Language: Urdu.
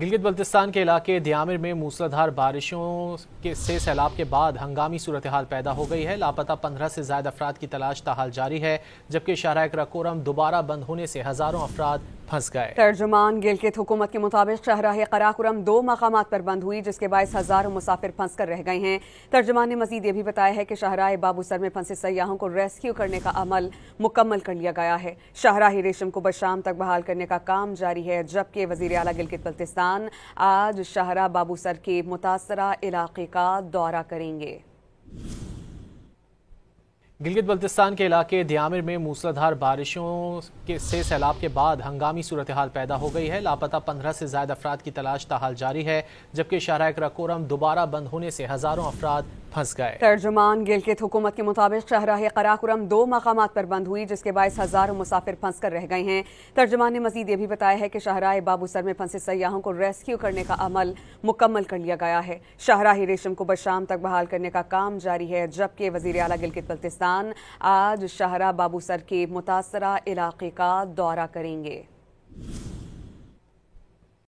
گلگت بلتستان کے علاقے دیامر میں موسلادھار بارشوں سے سیلاب کے بعد ہنگامی صورتحال پیدا ہو گئی ہے۔ لاپتہ 15 سے زائد افراد کی تلاش تاحال جاری ہے، جبکہ شاہراہ قراقرم دوبارہ بند ہونے سے ہزاروں افراد پھنس گئے۔ ترجمان گلگت حکومت کے مطابق شاہراہ قراقرم 2 مقامات پر بند ہوئی، جس کے باعث ہزاروں مسافر پھنس کر رہ گئے ہیں۔ ترجمان نے مزید یہ بھی بتایا ہے کہ شاہراہ بابو سر میں پھنسے سیاحوں کو ریسکیو کرنے کا عمل مکمل کر لیا گیا ہے۔ شاہراہ ریشم کو بشام تک بحال کرنے کا کام جاری ہے، جبکہ وزیر اعلیٰ گلگت بلتستان آج شاہراہ بابو سر کے متاثرہ علاقے کا دورہ کریں گے۔ گلگت بلتستان کے علاقے دیامر میں موسلادھار بارشوں سے سیلاب کے بعد ہنگامی صورتحال پیدا ہو گئی ہے۔ لاپتہ 15 سے زائد افراد کی تلاش تاحال جاری ہے، جبکہ شاہراہ قراقرم دوبارہ بند ہونے سے ہزاروں افراد پھنس گئے۔ ترجمان گلگت حکومت کے مطابق شاہراہ قراقرم 2 مقامات پر بند ہوئی، جس کے باعث ہزاروں مسافر پھنس کر رہ گئے ہیں۔ ترجمان نے مزید یہ بھی بتایا ہے کہ شاہراہ بابو سر میں پھنسے سیاحوں کو ریسکیو کرنے کا عمل مکمل کر لیا گیا ہے۔ شاہراہ ریشم کو بشام تک بحال کرنے کا کام جاری ہے، جبکہ وزیر اعلیٰ گلگت بلتستان آج شاہراہ بابو سر کے متاثرہ علاقے کا دورہ کریں گے۔